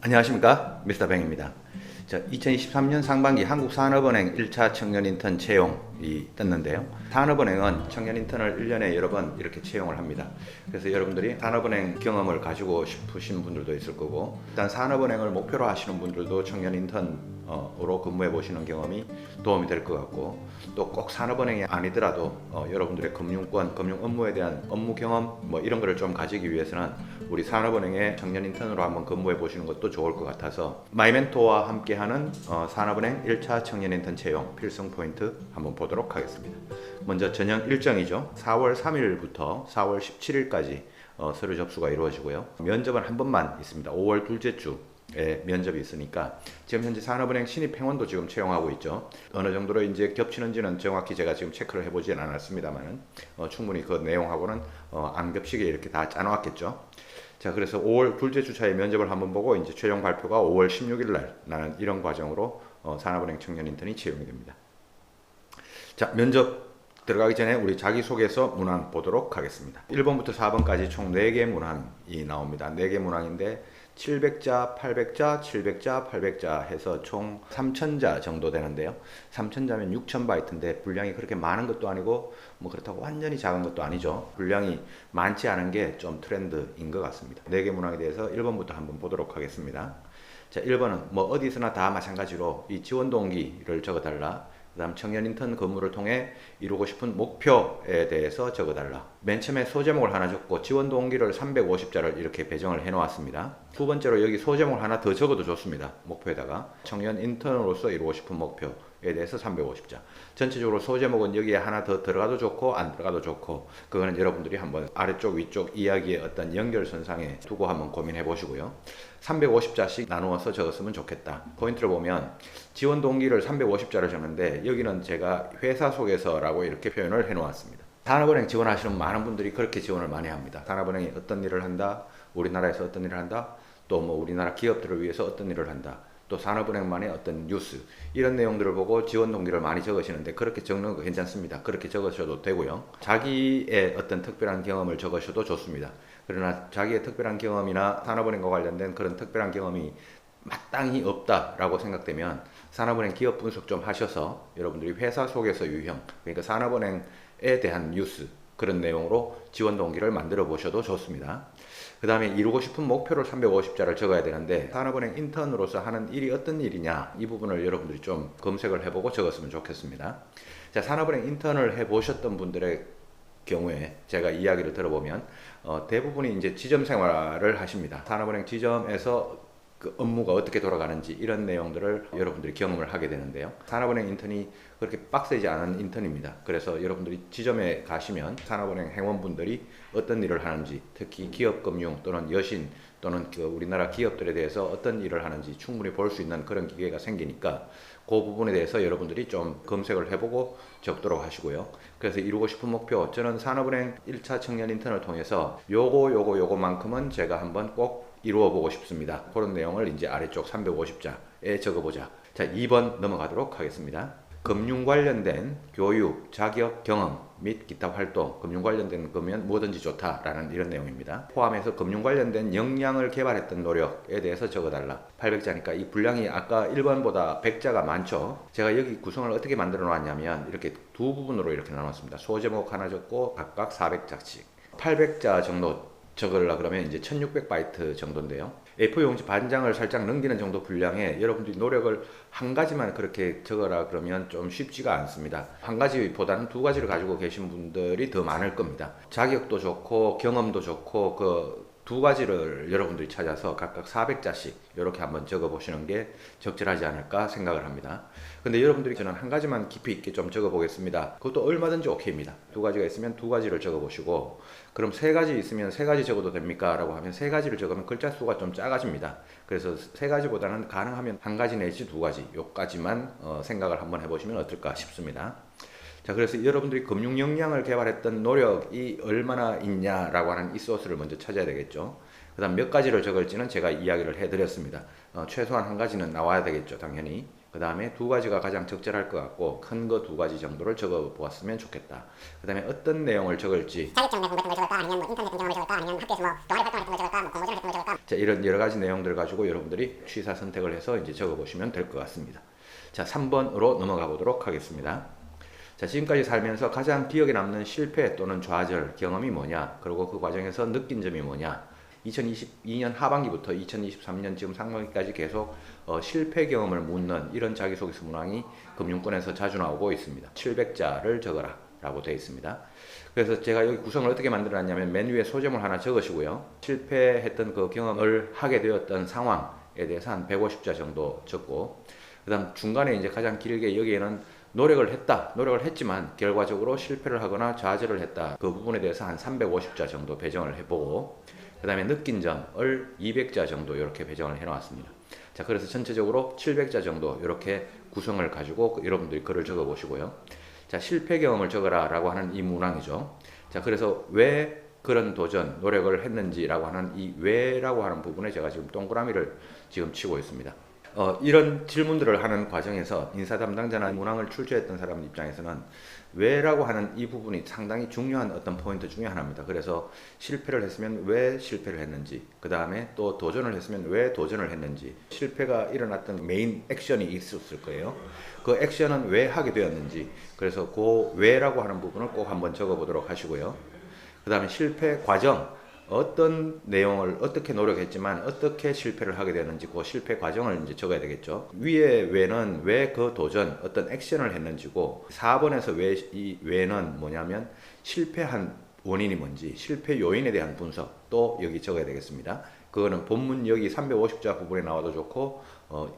안녕하십니까, 미스터 뱅입니다. 2023년 상반기 한국산업은행 1차 청년 인턴 채용이 떴는데요. 산업은행은 청년 인턴을 1년에 여러 번 이렇게 채용을 합니다. 그래서 여러분들이 산업은행 경험을 가지고 싶으신 분들도 있을 거고, 일단 산업은행을 목표로 하시는 분들도 청년 인턴으로 근무해 보시는 경험이 도움이 될 것 같고, 또 꼭 산업은행이 아니더라도 여러분들의 금융권, 금융 업무에 대한 업무 경험 이런 거를 좀 가지기 위해서는 우리 산업은행에 청년 인턴으로 한번 근무해 보시는 것도 좋을 것 같아서 마이멘토와 함께하는 산업은행 1차 청년 인턴 채용 필승 포인트 한번 보도록 하겠습니다. 먼저 전형 일정이죠. 4월 3일부터 4월 17일까지 서류 접수가 이루어지고요. 면접은 한 번만 있습니다. 5월 둘째 주에 면접이 있으니까 지금 현재 산업은행 신입 행원도 지금 채용하고 있죠. 어느 정도로 이제 겹치는지는 정확히 제가 지금 체크를 해보진 않았습니다만은 충분히 그 내용하고는 안 겹치게 이렇게 다 짜놓았겠죠. 자, 그래서 5월 둘째 주차에 면접을 한번 보고 이제 최종 발표가 5월 16일 날 나는 이런 과정으로 산업은행 청년 인턴이 채용이 됩니다. 자, 면접 들어가기 전에 우리 자기소개서 문항 보도록 하겠습니다. 1번부터 4번까지 총 4개 문항이 나옵니다. 4개 문항인데 700자, 800자, 700자, 800자 해서 총 3000자 정도 되는데요. 3000자면 6000바이트인데 분량이 그렇게 많은 것도 아니고 그렇다고 완전히 작은 것도 아니죠. 분량이 많지 않은 게 좀 트렌드인 것 같습니다. 4개 문항에 대해서 1번부터 한번 보도록 하겠습니다. 자, 1번은 어디서나 다 마찬가지로 이 지원 동기를 적어달라. 그 다음 청년 인턴 근무를 통해 이루고 싶은 목표에 대해서 적어달라. 맨 처음에 소제목을 하나 적고 지원 동기를 350자를 이렇게 배정을 해 놓았습니다. 두 번째로 여기 소제목을 하나 더 적어도 좋습니다. 목표에다가 청년 인턴으로서 이루고 싶은 목표에 대해서 350자. 전체적으로 소제목은 여기에 하나 더 들어가도 좋고 안 들어가도 좋고, 그거는 여러분들이 한번 아래쪽 위쪽 이야기의 어떤 연결선상에 두고 한번 고민해 보시고요. 350자씩 나누어서 적었으면 좋겠다. 포인트를 보면 지원 동기를 350자를 적는데 여기는 제가 회사 속에서라고 이렇게 표현을 해 놓았습니다. 산업은행 지원하시는 많은 분들이 그렇게 지원을 많이 합니다. 산업은행이 어떤 일을 한다, 우리나라에서 어떤 일을 한다, 또 우리나라 기업들을 위해서 어떤 일을 한다, 또 산업은행만의 어떤 뉴스, 이런 내용들을 보고 지원 동기를 많이 적으시는데 그렇게 적는 거 괜찮습니다. 그렇게 적으셔도 되고요. 자기의 어떤 특별한 경험을 적으셔도 좋습니다. 그러나 자기의 특별한 경험이나 산업은행과 관련된 그런 특별한 경험이 마땅히 없다라고 생각되면 산업은행 기업 분석 좀 하셔서 여러분들이 회사 속에서 유형, 그러니까 산업은행에 대한 뉴스, 그런 내용으로 지원 동기를 만들어 보셔도 좋습니다. 그 다음에 이루고 싶은 목표를 350자를 적어야 되는데 산업은행 인턴으로서 하는 일이 어떤 일이냐, 이 부분을 여러분들이 좀 검색을 해보고 적었으면 좋겠습니다. 자, 산업은행 인턴을 해보셨던 분들의 경우에 제가 이야기를 들어보면 대부분이 이제 지점 생활을 하십니다. 산업은행 지점에서 그 업무가 어떻게 돌아가는지 이런 내용들을 여러분들이 경험을 하게 되는데요. 산업은행 인턴이 그렇게 빡세지 않은 인턴입니다. 그래서 여러분들이 지점에 가시면 산업은행 행원분들이 어떤 일을 하는지, 특히 기업금융 또는 여신 또는 우리나라 기업들에 대해서 어떤 일을 하는지 충분히 볼 수 있는 그런 기회가 생기니까 그 부분에 대해서 여러분들이 좀 검색을 해보고 적도록 하시고요. 그래서 이루고 싶은 목표, 저는 산업은행 1차 청년 인턴을 통해서 요거만큼은 제가 한번 꼭 이루어 보고 싶습니다. 그런 내용을 이제 아래쪽 350자에 적어보자. 자, 2번 넘어가도록 하겠습니다. 금융 관련된 교육, 자격, 경험 및 기타 활동, 금융 관련된 거면 뭐든지 좋다라는 이런 내용입니다. 포함해서 금융 관련된 역량을 개발했던 노력에 대해서 적어달라. 800자니까 이 분량이 아까 1번보다 100자가 많죠. 제가 여기 구성을 어떻게 만들어 놓았냐면 이렇게 두 부분으로 이렇게 나눴습니다. 소제목 하나 적고 각각 400자씩. 800자 정도 적으려 그러면 이제 1600바이트 정도인데요. A4 용지 반장을 살짝 넘기는 정도 분량에 여러분들이 노력을 한 가지만 그렇게 적어라 그러면 좀 쉽지가 않습니다. 한 가지보다는 두 가지를 가지고 계신 분들이 더 많을 겁니다. 자격도 좋고 경험도 좋고 그 두 가지를 여러분들이 찾아서 각각 400자씩 이렇게 한번 적어 보시는 게 적절하지 않을까 생각을 합니다. 근데 여러분들이 저는 한 가지만 깊이 있게 좀 적어 보겠습니다. 그것도 얼마든지 오케이입니다. 두 가지가 있으면 두 가지를 적어 보시고, 그럼 세 가지 있으면 세 가지 적어도 됩니까? 라고 하면 세 가지를 적으면 글자 수가 좀 작아집니다. 그래서 세 가지보다는 가능하면 한 가지 내지 두 가지, 요까지만 생각을 한번 해보시면 어떨까 싶습니다. 자, 그래서 여러분들이 금융 역량을 개발했던 노력이 얼마나 있냐라고 하는 이 소스를 먼저 찾아야 되겠죠. 그 다음 몇 가지를 적을지는 제가 이야기를 해드렸습니다. 최소한 한 가지는 나와야 되겠죠, 당연히. 그 다음에 두 가지가 가장 적절할 것 같고 큰 거 두 가지 정도를 적어 보았으면 좋겠다. 그 다음에 어떤 내용을 적을지 자격증 공부했던 걸 적을까 아니면 뭐 인터넷 경험을 적을까 아니면 학교에서 뭐 동아리 활동을 했던 걸 적을까 뭐 공모전을 했던 걸 적을까 자, 이런 여러 가지 내용들을 가지고 여러분들이 취사 선택을 해서 이제 적어 보시면 될 것 같습니다. 자, 3번으로 넘어가 보도록 하겠습니다. 자, 지금까지 살면서 가장 기억에 남는 실패 또는 좌절 경험이 뭐냐, 그리고 그 과정에서 느낀 점이 뭐냐. 2022년 하반기부터 2023년 지금 상반기까지 계속 실패 경험을 묻는 이런 자기소개서 문항이 금융권에서 자주 나오고 있습니다. 700자를 적어라 라고 되어 있습니다. 그래서 제가 여기 구성을 어떻게 만들어놨냐면 맨 위에 소제목을 하나 적으시고요. 실패했던 그 경험을 하게 되었던 상황에 대해서 한 150자 정도 적고, 그 다음 중간에 이제 가장 길게 여기에는 노력을 했지만 결과적으로 실패를 하거나 좌절을 했다, 그 부분에 대해서 한 350자 정도 배정을 해보고, 그 다음에 느낀 점을 200자 정도 이렇게 배정을 해 놓았습니다. 자, 그래서 전체적으로 700자 정도 이렇게 구성을 가지고 여러분들이 글을 적어 보시고요. 자, 실패 경험을 적어라 라고 하는 이 문항이죠. 자, 그래서 왜 그런 도전, 노력을 했는지라고 하는 이 왜라고 하는 부분에 제가 지금 동그라미를 지금 치고 있습니다. 이런 질문들을 하는 과정에서 인사 담당자나 문항을 출제했던 사람 입장에서는 왜라고 하는 이 부분이 상당히 중요한 어떤 포인트 중에 하나입니다. 그래서 실패를 했으면 왜 실패를 했는지, 그 다음에 또 도전을 했으면 왜 도전을 했는지, 실패가 일어났던 메인 액션이 있었을 거예요. 그 액션은 왜 하게 되었는지, 그래서 그 왜라고 하는 부분을 꼭 한번 적어 보도록 하시고요. 그 다음에 실패 과정, 어떤 내용을 어떻게 노력했지만 어떻게 실패를 하게 되는지 그 실패 과정을 이제 적어야 되겠죠. 위에 왜는 왜 그 도전 어떤 액션을 했는지고, 4번에서 왜 이 왜는 뭐냐면 실패한 원인이 뭔지, 실패 요인에 대한 분석 또 여기 적어야 되겠습니다. 그거는 본문 여기 350자 부분에 나와도 좋고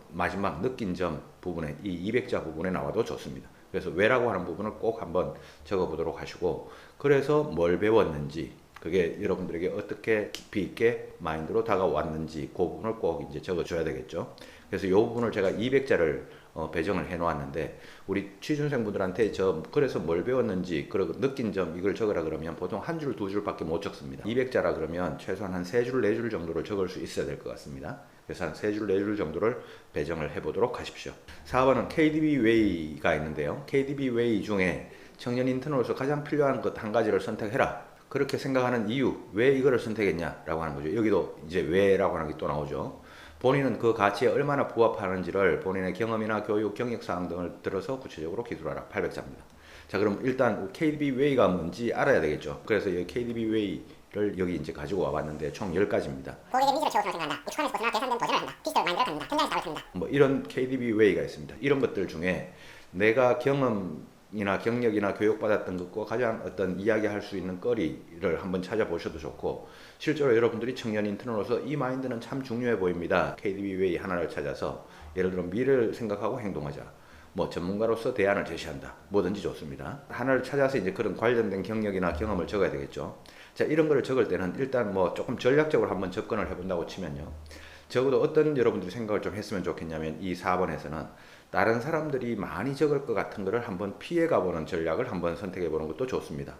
마지막 느낀 점 부분에 이 200자 부분에 나와도 좋습니다. 그래서 왜라고 하는 부분을 꼭 한번 적어 보도록 하시고, 그래서 뭘 배웠는지, 그게 여러분들에게 어떻게 깊이 있게 마인드로 다가왔는지 그 부분을 꼭 이제 적어줘야 되겠죠. 그래서 이 부분을 제가 200자를 배정을 해 놓았는데, 우리 취준생분들한테 그래서 뭘 배웠는지 그리고 느낀 점 이걸 적으라 그러면 보통 한 줄 두 줄밖에 못 적습니다. 200자라 그러면 최소한 한 3줄 4줄 정도를 적을 수 있어야 될 것 같습니다. 그래서 한 3줄 4줄 정도를 배정을 해 보도록 하십시오. 4번은 KDB 웨이가 있는데요. KDB 웨이 중에 청년 인턴으로서 가장 필요한 것 한 가지를 선택해라. 그렇게 생각하는 이유, 왜 이거를 선택했냐라고 하는 거죠. 여기도 이제 왜라고 하는 게 또 나오죠. 본인은 그 가치에 얼마나 부합하는지를 본인의 경험이나 교육, 경력사항 등을 들어서 구체적으로 기술하라. 800자입니다. 자, 그럼 일단 KDB 웨이가 뭔지 알아야 되겠죠. 그래서 이 KDB 웨이를 여기 이제 가지고 와봤는데 총 10가지입니다. 고객의 니즈를 채워주는 생각한다. 익숙한 스포츠나 계산된 도전을 한다. 디지털 마인드를 갖는다. 현장에서 답을 찾는다. 뭐 이런 KDB 웨이가 있습니다. 이런 것들 중에 내가 경험이나 경력이나 교육받았던 것과 가장 어떤 이야기할 수 있는 거리를 한번 찾아보셔도 좋고, 실제로 여러분들이 청년 인턴으로서 이 마인드는 참 중요해 보입니다. KDB 웨이 하나를 찾아서 예를 들어 미래를 생각하고 행동하자, 뭐 전문가로서 대안을 제시한다, 뭐든지 좋습니다. 하나를 찾아서 이제 그런 관련된 경력이나 경험을 적어야 되겠죠. 자, 이런 거를 적을 때는 일단 뭐 조금 전략적으로 한번 접근을 해본다고 치면요, 적어도 어떤 여러분들이 생각을 좀 했으면 좋겠냐면 이 4번에서는 다른 사람들이 많이 적을 것 같은 거를 한번 피해 가보는 전략을 한번 선택해 보는 것도 좋습니다.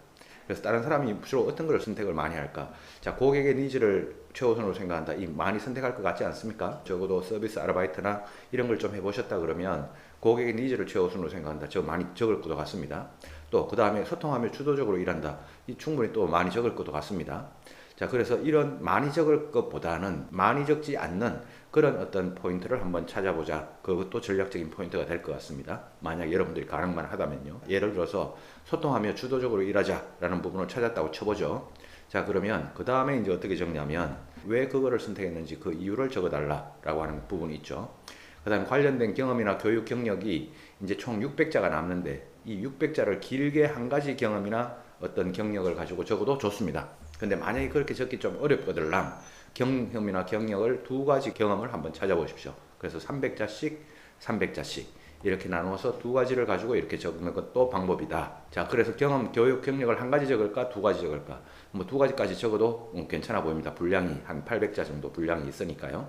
그래서 다른 사람이 주로 어떤 걸 선택을 많이 할까? 자, 고객의 니즈를 최우선으로 생각한다. 이 많이 선택할 것 같지 않습니까? 적어도 서비스 아르바이트나 이런 걸 좀 해보셨다 그러면 고객의 니즈를 최우선으로 생각한다. 저 많이 적을 것도 같습니다. 또 그 다음에 소통하며 주도적으로 일한다. 이 충분히 또 많이 적을 것도 같습니다. 자, 그래서 이런 많이 적을 것보다는 많이 적지 않는 그런 어떤 포인트를 한번 찾아보자. 그것도 전략적인 포인트가 될 것 같습니다. 만약 여러분들이 가능만 하다면요. 예를 들어서 소통하며 주도적으로 일하자라는 부분을 찾았다고 쳐보죠. 자, 그러면 그 다음에 이제 어떻게 적냐면 왜 그거를 선택했는지 그 이유를 적어달라라고 하는 부분이 있죠. 그 다음에 관련된 경험이나 교육 경력이 이제 총 600자가 남는데, 이 600자를 길게 한 가지 경험이나 어떤 경력을 가지고 적어도 좋습니다. 근데 만약에 그렇게 적기 좀 어렵거들랑 경험이나 경력을 2가지 경험을 한번 찾아보십시오. 그래서 300자씩 300자씩 이렇게 나누어서 2가지를 가지고 이렇게 적는 것도 방법이다. 자, 그래서 경험, 교육, 경력을 1가지 적을까 2가지 적을까, 뭐 2가지까지 적어도 괜찮아 보입니다. 분량이 한 800자 정도 분량이 있으니까요.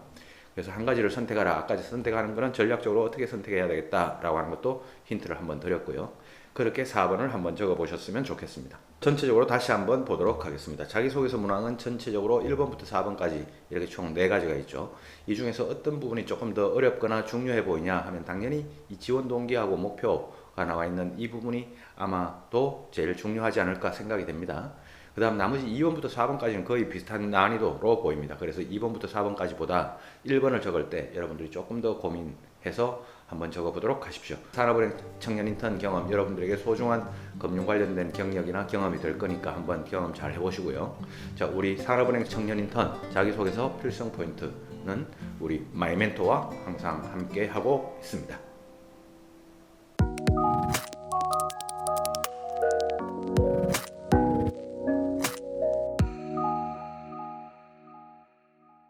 그래서 한 가지를 선택하라. 아까 선택하는 거는 전략적으로 어떻게 선택해야 되겠다라고 하는 것도 힌트를 한번 드렸고요. 그렇게 4번을 한번 적어 보셨으면 좋겠습니다. 전체적으로 다시 한번 보도록 하겠습니다. 자기소개서 문항은 전체적으로 1번부터 4번까지 이렇게 총 4가지가 있죠. 이 중에서 어떤 부분이 조금 더 어렵거나 중요해 보이냐 하면 당연히 이 지원 동기하고 목표가 나와 있는 이 부분이 아마도 제일 중요하지 않을까 생각이 됩니다. 그 다음 나머지 2번부터 4번까지는 거의 비슷한 난이도로 보입니다. 그래서 2번부터 4번까지보다 1번을 적을 때 여러분들이 조금 더 고민해서 한번 적어보도록 하십시오. 산업은행 청년 인턴 경험 여러분들에게 소중한 금융 관련된 경력이나 경험이 될 거니까 한번 경험 잘 해보시고요. 자, 우리 산업은행 청년 인턴 자기소개서 필성 포인트는 우리 마이멘토와 항상 함께 하고 있습니다.